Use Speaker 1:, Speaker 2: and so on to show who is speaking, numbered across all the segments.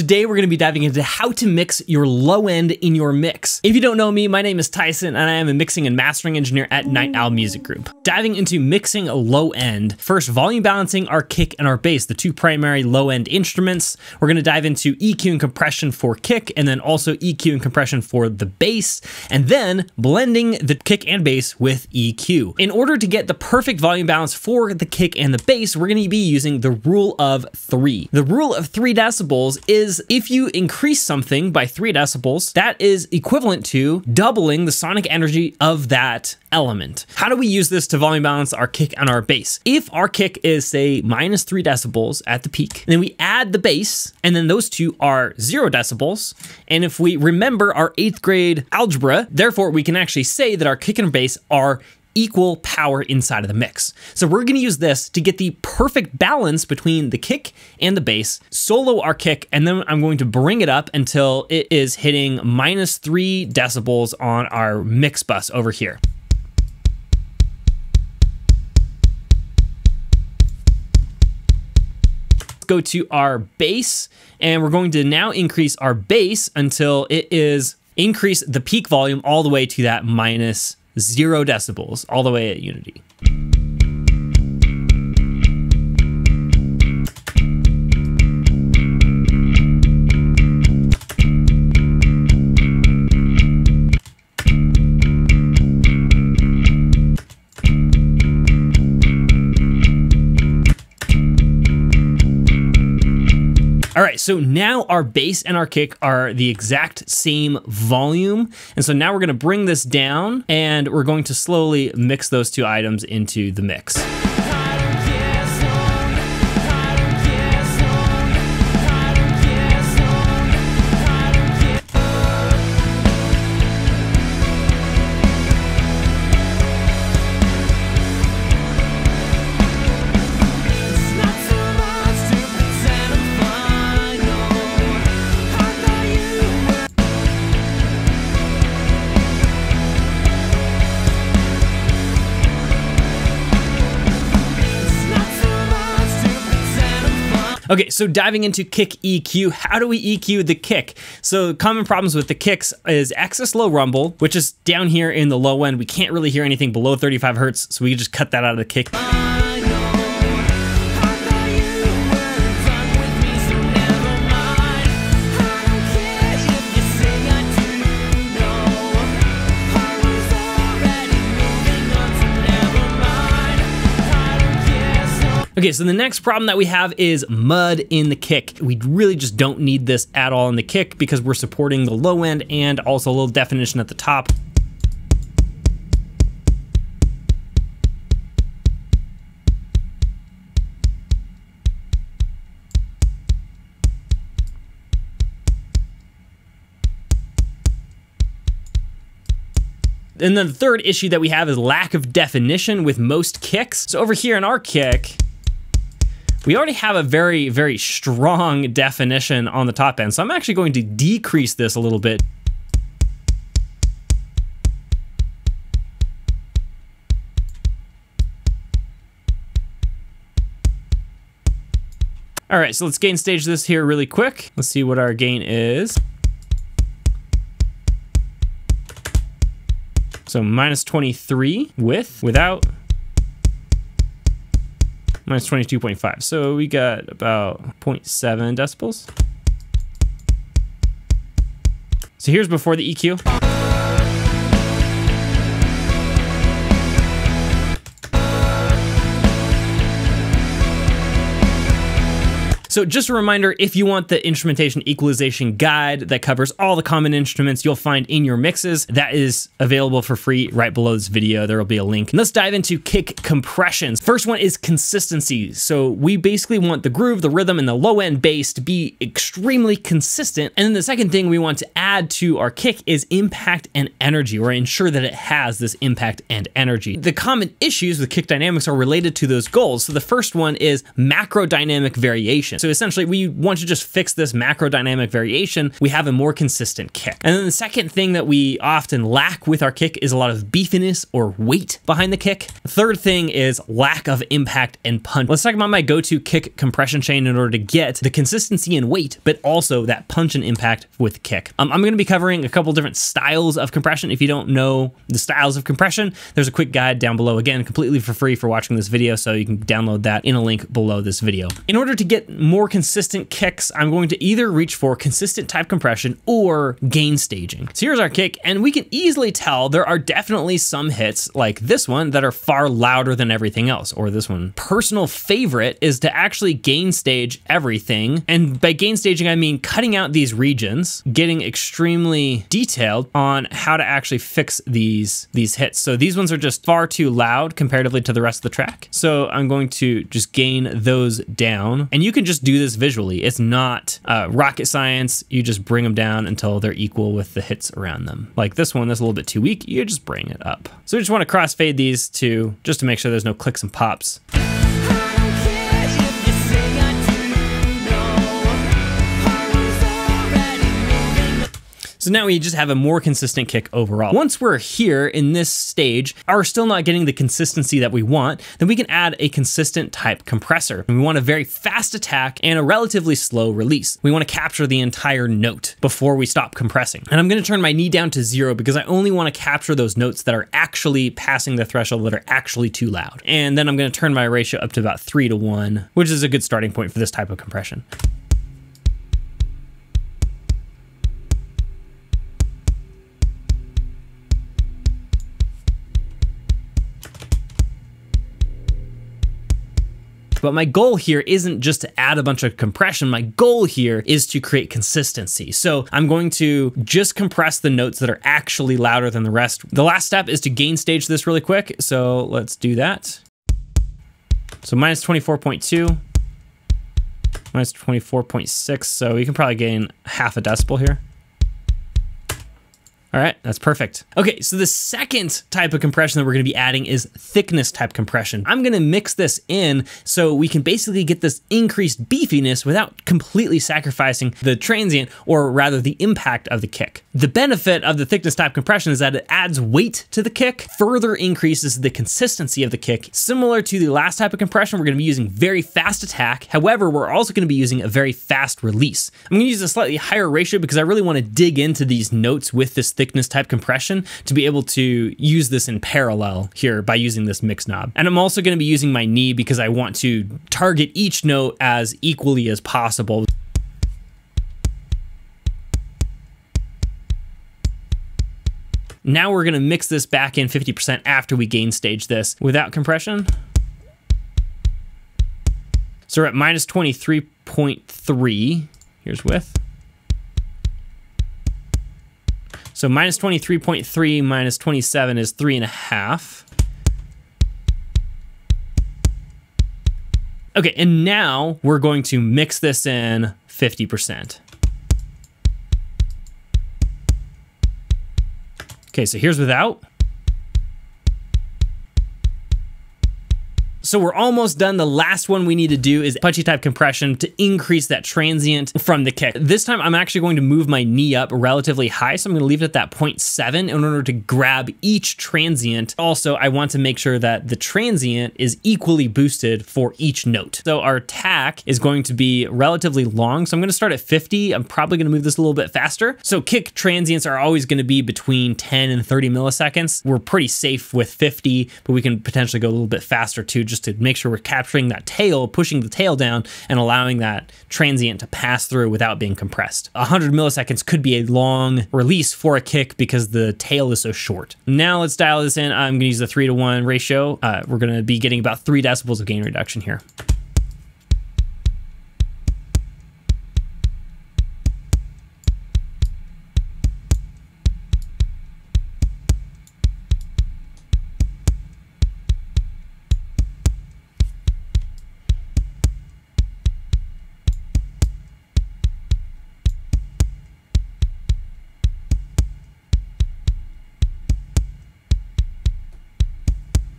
Speaker 1: today we're going to be diving into how to mix your low end in your mix. If you don't know me, my name is Tyson and I am a mixing and mastering engineer at Night Owl Music Group. Diving into mixing a low end, first volume balancing our kick and our bass, the two primary low end instruments. We're going to dive into EQ and compression for kick, and then also EQ and compression for the bass, and then blending the kick and bass with EQ. In order to get the perfect volume balance for the kick and the bass, we're going to be using the rule of 3. The rule of 3 decibels is if you increase something by 3 decibels, that is equivalent to doubling the sonic energy of that element. How do we use this to volume balance our kick and our bass? If our kick is, say, minus 3 decibels at the peak, then we add the bass, and then those two are 0 decibels. And if we remember our 8th grade algebra, therefore we can actually say that our kick and bass are equal power inside of the mix. So we're gonna use this to get the perfect balance between the kick and the bass, solo our kick, and then I'm going to bring it up until it is hitting minus 3 decibels on our mix bus over here. Go to our bass, and we're going to now increase our bass until it is increase the peak volume all the way to that minus 0 decibels, all the way at unity. All right, so now our bass and our kick are the exact same volume. And so now we're gonna bring this down and we're going to slowly mix those two items into the mix. Okay, so diving into kick EQ, how do we EQ the kick? So common problems with the kicks is excess low rumble, which is down here in the low end. We can't really hear anything below 35 hertz, so we can just cut that out of the kick. Okay, so the next problem that we have is mud in the kick. We really just don't need this at all in the kick because we're supporting the low end and also a little definition at the top. And then the third issue that we have is lack of definition with most kicks. So over here in our kick, we already have a very, very strong definition on the top end. So I'm actually going to decrease this a little bit. All right, so let's gain stage this here really quick. Let's see what our gain is. So minus 23 without. Minus 22.5. So we got about 0.7 decibels. So here's before the EQ. So just a reminder, if you want the instrumentation equalization guide that covers all the common instruments you'll find in your mixes, that is available for free right below this video. There will be a link. Let's dive into kick compressions. First one is consistency. So we basically want the groove, the rhythm, and the low end bass to be extremely consistent. And then the second thing we want to add to our kick is impact and energy, or ensure that it has this impact and energy. The common issues with kick dynamics are related to those goals. So the first one is macro dynamic variation. So So essentially we want to just fix this macro dynamic variation. We have a more consistent kick. And then the second thing that we often lack with our kick is a lot of beefiness or weight behind the kick. The third thing is lack of impact and punch. Let's talk about my go-to kick compression chain in order to get the consistency and weight, but also that punch and impact with kick. I'm gonna be covering a couple different styles of compression. If you don't know the styles of compression, there's a quick guide down below, again, completely for free for watching this video, so you can download that in a link below this video. In order to get more consistent kicks, I'm going to either reach for consistent type compression or gain staging. So here's our kick, and we can easily tell there are definitely some hits like this one that are far louder than everything else, or this one. Personal favorite is to actually gain stage everything. And by gain staging, I mean cutting out these regions, getting extremely detailed on how to actually fix these hits. So these ones are just far too loud comparatively to the rest of the track. So I'm going to just gain those down, and you can just do this visually. It's not rocket science. You just bring them down until they're equal with the hits around them. Like this one that's a little bit too weak, you just bring it up. So we just want to crossfade these two just to make sure there's no clicks and pops. So now we just have a more consistent kick overall. Once we're here in this stage, are still not getting the consistency that we want, then we can add a consistent type compressor. And we want a very fast attack and a relatively slow release. We want to capture the entire note before we stop compressing. And I'm going to turn my knee down to 0 because I only want to capture those notes that are actually passing the threshold, that are actually too loud. And then I'm going to turn my ratio up to about 3:1, which is a good starting point for this type of compression. But my goal here isn't just to add a bunch of compression. My goal here is to create consistency. So I'm going to just compress the notes that are actually louder than the rest. The last step is to gain stage this really quick. So let's do that. So minus 24.2, minus 24.6. So you can probably gain half a decibel here. All right, that's perfect. Okay, so the second type of compression that we're gonna be adding is thickness type compression. I'm gonna mix this in so we can basically get this increased beefiness without completely sacrificing the transient, or rather the impact of the kick. The benefit of the thickness type compression is that it adds weight to the kick, further increases the consistency of the kick. Similar to the last type of compression, we're gonna be using very fast attack. However, we're also gonna be using a very fast release. I'm gonna use a slightly higher ratio because I really wanna dig into these notes with this thickness type compression to be able to use this in parallel here by using this mix knob. And I'm also going to be using my knee because I want to target each note as equally as possible. Now we're going to mix this back in 50% after we gain stage this without compression. So we're at minus 23.3. Here's width. So minus 23.3 minus 27 is 3.5. Okay, and now we're going to mix this in 50%. Okay, so here's without. So we're almost done. The last one we need to do is punchy type compression to increase that transient from the kick. This time I'm actually going to move my knee up relatively high. So I'm gonna leave it at that 0.7 in order to grab each transient. Also, I want to make sure that the transient is equally boosted for each note. So our attack is going to be relatively long. So I'm gonna start at 50. I'm probably gonna move this a little bit faster. So kick transients are always gonna be between 10 and 30 milliseconds. We're pretty safe with 50, but we can potentially go a little bit faster too, just to make sure we're capturing that tail, pushing the tail down, and allowing that transient to pass through without being compressed. 100 milliseconds could be a long release for a kick because the tail is so short. Now let's dial this in. I'm gonna use the 3:1 ratio. We're gonna be getting about 3 decibels of gain reduction here.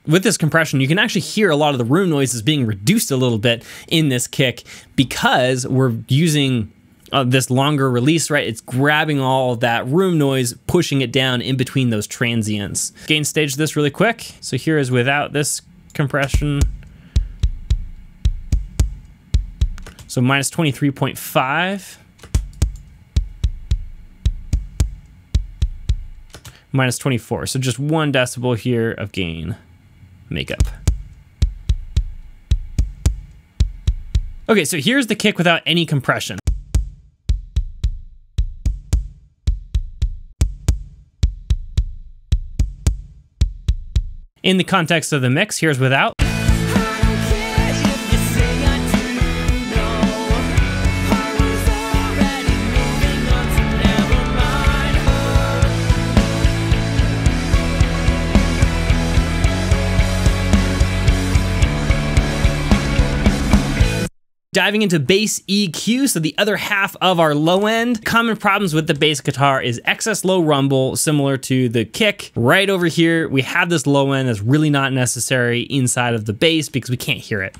Speaker 1: with this compression, you can actually hear a lot of the room noises being reduced a little bit in this kick because we're using this longer release, right? It's grabbing all of that room noise, pushing it down in between those transients. Gain stage this really quick. So here is without this compression. So minus 23.5. Minus 24. So just 1 decibel here of gain makeup. Okay, so here's the kick without any compression. In the context of the mix, here's without. Diving into bass EQ, so the other half of our low end. Common problems with the bass guitar is excess low rumble, similar to the kick. Right over here, we have this low end that's really not necessary inside of the bass because we can't hear it.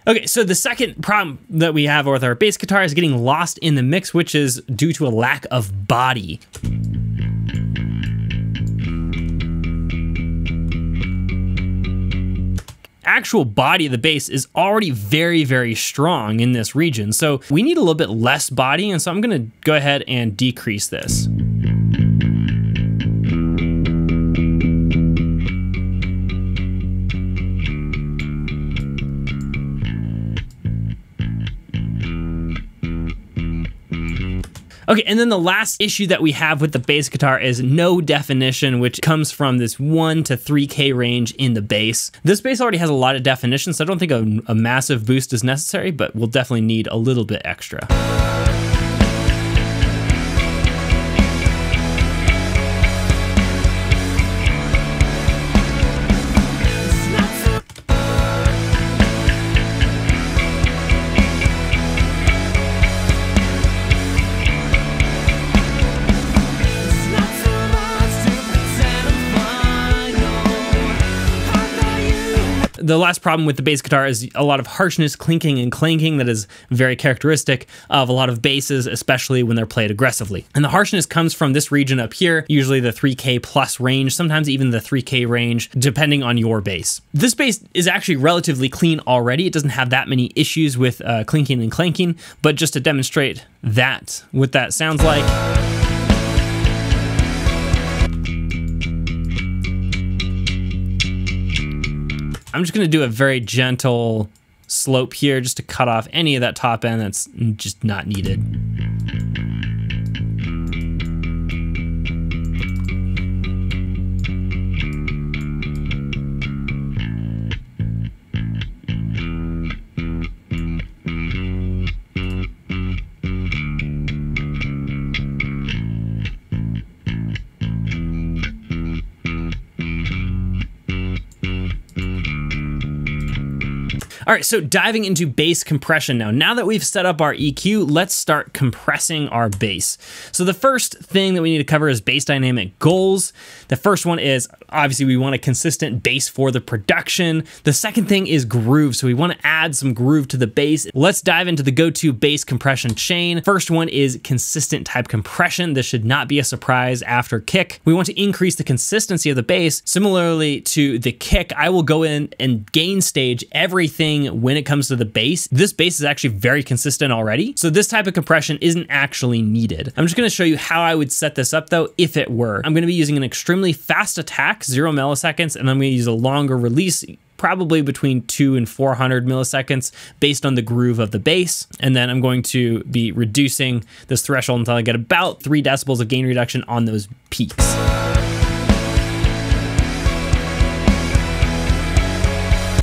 Speaker 1: Okay, so the second problem that we have with our bass guitar is getting lost in the mix, which is due to a lack of body. Actual body of the bass is already very, very strong in this region. So we need a little bit less body, and so I'm gonna go ahead and decrease this. Okay, and then the last issue that we have with the bass guitar is no definition, which comes from this 1 to 3K range in the bass. This bass already has a lot of definition, so I don't think a massive boost is necessary, but we'll definitely need a little bit extra. The last problem with the bass guitar is a lot of harshness, clinking, and clanking that is very characteristic of a lot of basses, especially when they're played aggressively. And the harshness comes from this region up here, usually the 3K plus range, sometimes even the 3K range, depending on your bass. This bass is actually relatively clean already. It doesn't have that many issues with clinking and clanking, but just to demonstrate that, what that sounds like. I'm just gonna do a very gentle slope here just to cut off any of that top end that's just not needed. All right, so diving into bass compression now. Now that we've set up our EQ, let's start compressing our bass. So the first thing that we need to cover is bass dynamic goals. The first one is, obviously, we want a consistent bass for the production. The second thing is groove. So we want to add some groove to the bass. Let's dive into the go-to bass compression chain. First one is consistent type compression. This should not be a surprise after kick. We want to increase the consistency of the bass. Similarly to the kick, I will go in and gain stage everything when it comes to the bass. This bass is actually very consistent already, so this type of compression isn't actually needed. I'm just gonna show you how I would set this up though, if it were. I'm gonna be using an extremely fast attack, 0 milliseconds, and I'm gonna use a longer release, probably between 200 and 400 milliseconds based on the groove of the bass. And then I'm going to be reducing this threshold until I get about 3 decibels of gain reduction on those peaks.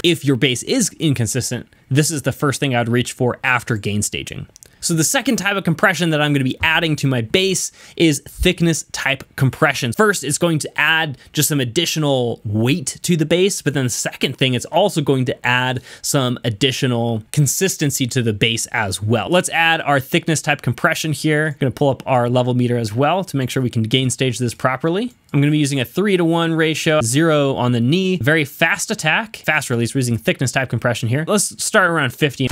Speaker 1: If your bass is inconsistent, this is the first thing I would reach for after gain staging. So the second type of compression that I'm going to be adding to my bass is thickness type compression. First, it's going to add just some additional weight to the bass, but then the second thing, it's also going to add some additional consistency to the bass as well. Let's add our thickness type compression here. I'm going to pull up our level meter as well to make sure we can gain stage this properly. I'm going to be using a 3:1 ratio, 0 on the knee, very fast attack, fast release. We're using thickness type compression here. Let's start around 50.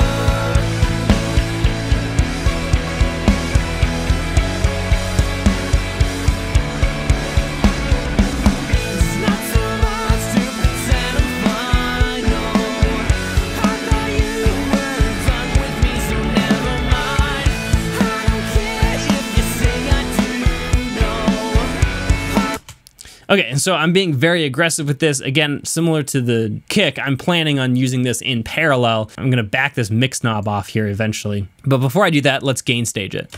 Speaker 1: Okay, and so I'm being very aggressive with this. Again, similar to the kick, I'm planning on using this in parallel. I'm gonna back this mix knob off here eventually. But before I do that, let's gain stage it.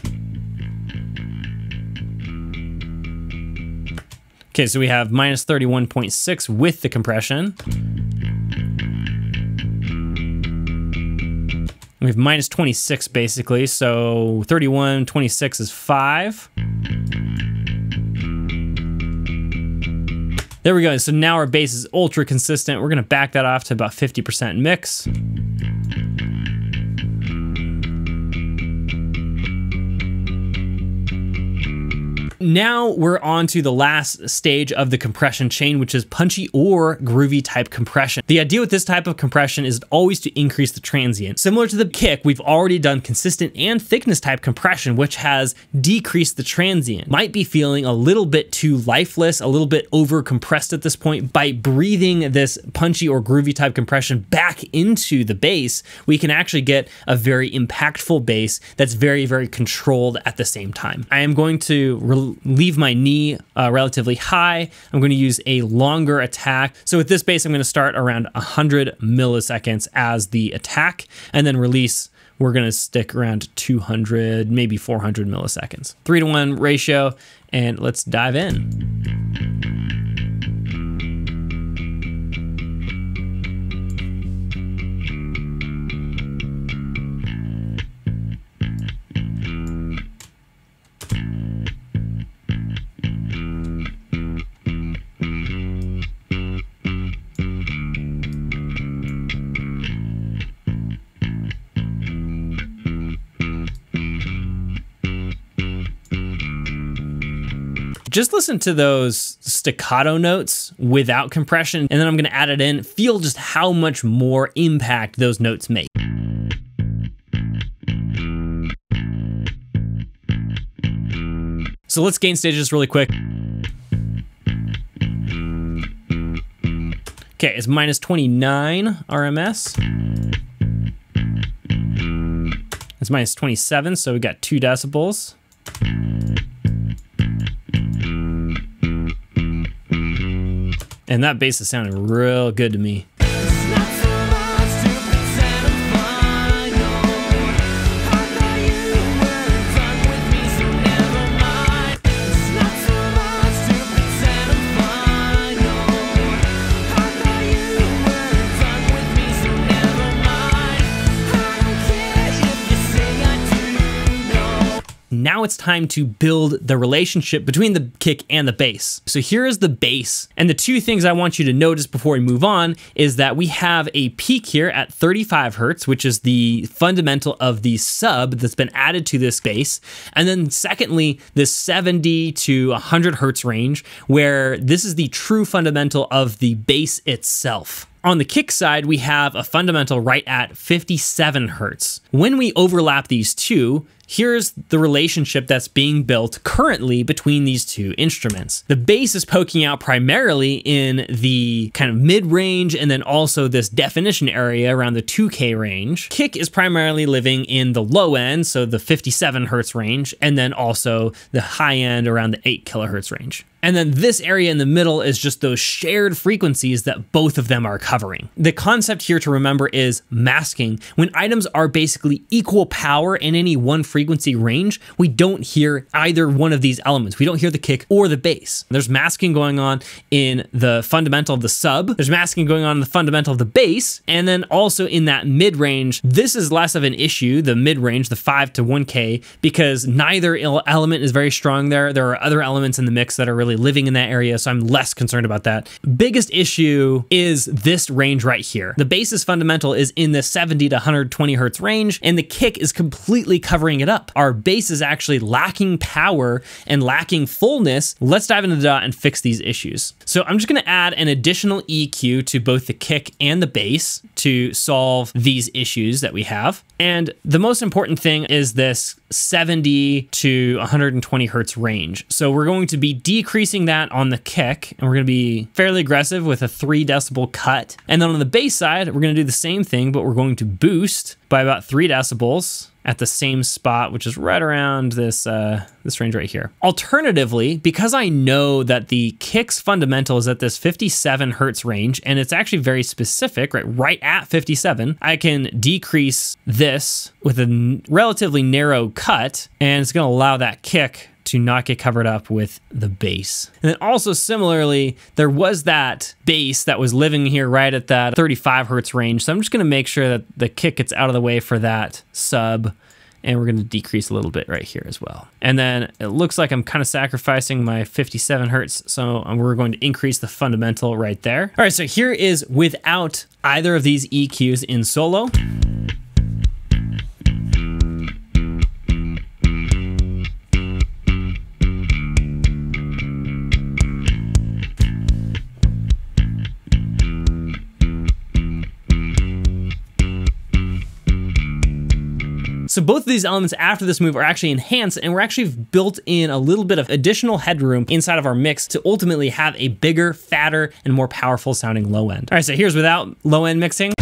Speaker 1: Okay, so we have minus 31.6 with the compression. We have minus 26 basically, so 31, 26 is 5. There we go. So now our bass is ultra consistent. We're gonna back that off to about 50% mix. Now we're on to the last stage of the compression chain, which is punchy or groovy type compression. The idea with this type of compression is always to increase the transient. Similar to the kick, we've already done consistent and thickness type compression, which has decreased the transient. Might be feeling a little bit too lifeless, a little bit over compressed at this point. By breathing this punchy or groovy type compression back into the bass, we can actually get a very impactful bass that's very, very controlled at the same time. I am going to leave my knee relatively high. I'm going to use a longer attack. So with this bass, I'm going to start around 100 milliseconds as the attack, and then release, we're going to stick around 200, maybe 400 milliseconds. 3:1 ratio, and let's dive in. Just listen to those staccato notes without compression, and then I'm gonna add it in. Feel just how much more impact those notes make. So let's gain stage this really quick. Okay, it's minus 29 RMS. It's minus 27, so we got 2 decibels. And that bass is sounding real good to me. Now it's time to build the relationship between the kick and the bass. So here is the bass. And the two things I want you to notice before we move on is that we have a peak here at 35 Hertz, which is the fundamental of the sub that's been added to this bass. And then secondly, this 70 to 100 Hertz range, where this is the true fundamental of the bass itself. On the kick side, we have a fundamental right at 57 Hertz. When we overlap these two, here's the relationship that's being built currently between these two instruments. The bass is poking out primarily in the kind of mid-range and then also this definition area around the 2K range. Kick is primarily living in the low end, so the 57 Hertz range, and then also the high end around the 8 kilohertz range. And then this area in the middle is just those shared frequencies that both of them are covering. The concept here to remember is masking. When items are basically equal power in any one frequency range, we don't hear either one of these elements. We don't hear the kick or the bass. There's masking going on in the fundamental of the sub. There's masking going on in the fundamental of the bass. And then also in that mid-range, this is less of an issue, the mid-range, the 5 to 1K, because neither element is very strong there. There are other elements in the mix that are really living in that area, so I'm less concerned about that. Biggest issue is this range right here. The bass's fundamental is in the 70 to 120 hertz range, and the kick is completely covering it up. Our bass is actually lacking power and lacking fullness. Let's dive into the dot and fix these issues. So I'm just gonna add an additional EQ to both the kick and the bass to solve these issues that we have. And the most important thing is this 70 to 120 hertz range. So we're going to be decreasing that on the kick, and we're gonna be fairly aggressive with a 3 decibel cut. And then on the bass side, we're gonna do the same thing, but we're going to boost by about 3 decibels at the same spot, which is right around this this range right here. Alternatively, because I know that the kick's fundamental is at this 57 hertz range, and it's actually very specific, right at 57, I can decrease this with a relatively narrow cut, and it's gonna allow that kick to not get covered up with the bass. And then also similarly, there was that bass that was living here right at that 35 hertz range. So I'm just gonna make sure that the kick gets out of the way for that sub, and we're gonna decrease a little bit right here as well. And then it looks like I'm kind of sacrificing my 57 hertz, so we're going to increase the fundamental right there. All right, so here is without either of these EQs in solo. So both of these elements after this move are actually enhanced, and we're actually built in a little bit of additional headroom inside of our mix to ultimately have a bigger, fatter, and more powerful sounding low end. All right, so here's without low end mixing.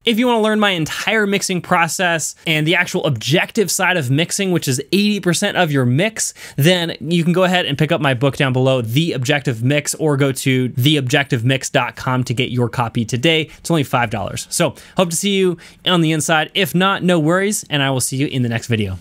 Speaker 1: If you want to learn my entire mixing process and the actual objective side of mixing, which is 80% of your mix, then you can go ahead and pick up my book down below, The Objective Mix, or go to theobjectivemix.com to get your copy today. It's only $5. So hope to see you on the inside. If not, no worries, and I will see you in the next video.